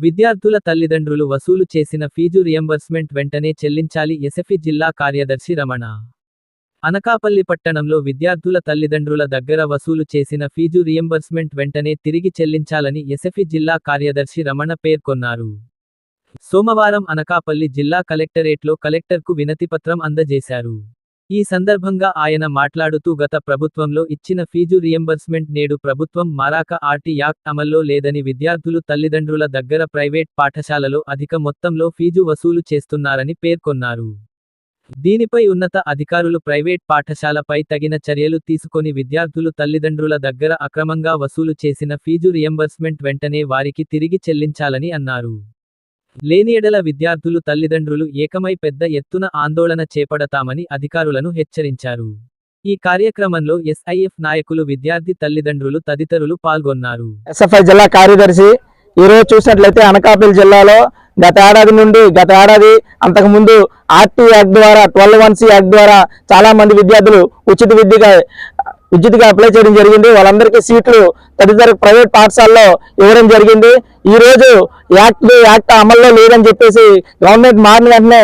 విద్యార్థుల తల్లిదండ్రులు వసూలు చేసిన ఫీజు రియంబర్స్మెంట్ వెంటనే చెల్లించాలి. ఎస్ఎఫ్ఐ జిల్లా కార్యదర్శి రమణ. అనకాపల్లి పట్టణంలో విద్యార్థుల తల్లిదండ్రుల దగ్గర వసూలు చేసిన ఫీజు రియంబర్స్మెంట్ వెంటనే తిరిగి చెల్లించాలని ఎస్ఎఫ్ఐ జిల్లా కార్యదర్శి రమణ పేర్కొన్నారు. సోమవారం అనకాపల్లి జిల్లా కలెక్టరేట్లో కలెక్టర్కు వినతిపత్రం అందజేశారు. ఈ సందర్భంగా ఆయన మాట్లాడుతూ గత ప్రభుత్వంలో ఇచ్చిన ఫీజు రియంబర్స్మెంట్ నేడు ప్రభుత్వం మారాక ఆర్టీ యాక్ట్ అమల్లో లేదని విద్యార్థులు తల్లిదండ్రుల దగ్గర ప్రైవేట్ పాఠశాలలో అధిక మొత్తంలో ఫీజు వసూలు చేస్తున్నారని పేర్కొన్నారు. దీనిపై ఉన్నత అధికారులు ప్రైవేట్ పాఠశాలపై తగిన చర్యలు తీసుకొని విద్యార్థులు తల్లిదండ్రుల దగ్గర అక్రమంగా వసూలు చేసిన ఫీజు రియంబర్స్మెంట్ వెంటనే వారికి తిరిగి చెల్లించాలని అన్నారు. లేని యెడల విద్యార్థులు తల్లిదండ్రులు ఏకమై పెద్ద ఎత్తున ఆందోళన చేపడతామని అధికారులను హెచ్చరించారు. ఈ కార్యక్రమంలో ఎస్ఐఎఫ్ నాయకులు, విద్యార్థి తల్లిదండ్రులు తదితరులు పాల్గొన్నారు. ఎస్ఎఫ్ఐ జిల్లా కార్యదర్శి. ఈరోజు చూసినట్లయితే అనకాపల్లి జిల్లాలో గత ఏడాది అంతకుముందు ఆర్టీ యాక్ట్ ద్వారా 12(1)C యాక్ట్ ద్వారా చాలా మంది విద్యార్థులు ఉచిత విద్యుత్గా అప్లై చేయడం జరిగింది. వాళ్ళందరికీ సీట్లు తదితర ప్రైవేట్ పాఠశాలలో ఇవ్వడం జరిగింది. ఈ రోజు యాక్ట్ అమల్లో లేదని చెప్పేసి గవర్నమెంట్ మారిన వెంటనే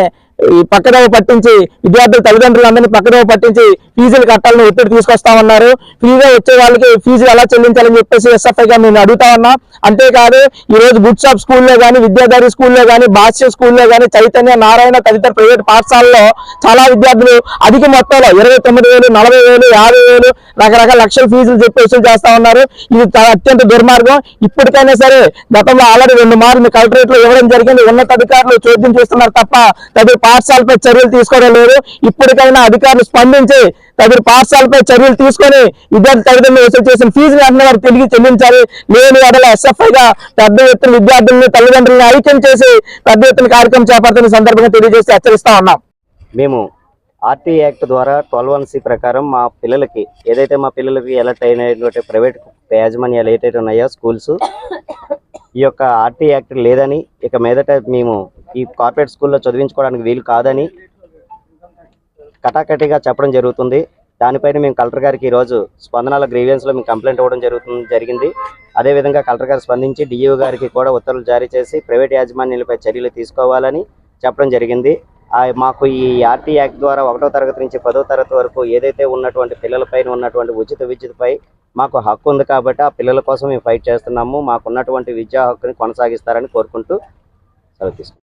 ఈ పక్కదోవ పట్టించి విద్యార్థుల తల్లిదండ్రులందరినీ పక్కదోవ పట్టించి ఫీజులు కట్టాలని ఒత్తిడి తీసుకొస్తామన్నారు. ఫ్రీగా వచ్చే వాళ్ళకి ఫీజులు ఎలా చెల్లించాలని చెప్పేసి ఎస్ఎఫ్ఐగా మేము అడుగుతా ఉన్నాం. అంతేకాదు ఈ రోజు గుడ్ షాప్ స్కూల్లో కానీ, విద్యాధారి స్కూల్లో కానీ, భాష్య స్కూల్లో కానీ, చైతన్య, నారాయణ తదితర ప్రైవేట్ పాఠశాలలో చాలా విద్యార్థులు అధిక మొత్తంలో 29,000, 40,000, 50,000 రకరకాల లక్షల ఫీజులు చెప్పి వసూలు చేస్తా ఉన్నారు. ఇది అత్యంత దుర్మార్గం. ఇప్పటికైనా సరే గతంలో ఆల్రెడీ 2 మార్లు కలెక్టరేట్ లో ఇవ్వడం జరిగింది. ఉన్నతాధికారులు చోద్యం చేస్తున్నారు తప్ప తదితర పాఠశాలపై చర్యలు తీసుకోవడం లేదు. ఇప్పటికైనా అధికారులు స్పందించి తదితర పాఠశాలపై చర్యలు తీసుకొని విద్యార్థి తల్లిదండ్రులు వసూలు చేసిన ఫీజులు వెంటనే వారు తిరిగి చెల్లించాలి. లేని యెడల ఎస్ఎఫ్ఐగా పెద్ద ఎత్తున విద్యార్థులను తల్లిదండ్రులను ఐక్యం చేసి పెద్ద ఎత్తున కార్యక్రమం చేపడుతున్న సందర్భంగా తెలియజేసి హెచ్చరిస్తా ఉన్నాం. మేము ఆర్టీ యాక్ట్ ద్వారా 12(1)C ప్రకారం మా పిల్లలకి ఎలర్ట్ అయినటువంటి ప్రైవేట్ యాజమాన్యాలు ఏదైతే ఉన్నాయో స్కూల్స్, ఈ యొక్క ఆర్టీ యాక్ట్ లేదని, ఇక మీదట మేము ఈ కార్పొరేట్ స్కూల్లో చదివించుకోవడానికి వీలు కాదని కటాకటిగా చెప్పడం జరుగుతుంది. దానిపైన మేము కలెక్టర్ గారికి ఈరోజు స్పందనల గ్రీవెన్స్లో మేము కంప్లైంట్ ఇవ్వడం జరిగింది. అదేవిధంగా కలెక్టర్ గారు స్పందించి డిఈఓ గారికి కూడా ఉత్తర్వులు జారీ చేసి ప్రైవేట్ యాజమాన్యాలపై చర్యలు తీసుకోవాలని చెప్పడం జరిగింది. మాకు ఈ ఆర్టీ యాక్ట్ ద్వారా 1వ తరగతి నుంచి 10వ తరగతి వరకు ఏదైతే ఉన్నటువంటి పిల్లలపైన ఉన్నటువంటి ఉచిత విద్యుత్పై మాకు హక్కు ఉంది కాబట్టి ఆ పిల్లల కోసం మేము ఫైట్ చేస్తున్నాము. మాకున్నటువంటి విద్యా హక్కుని కొనసాగిస్తారని కోరుకుంటూ సెలవు తీసుకుంటాం.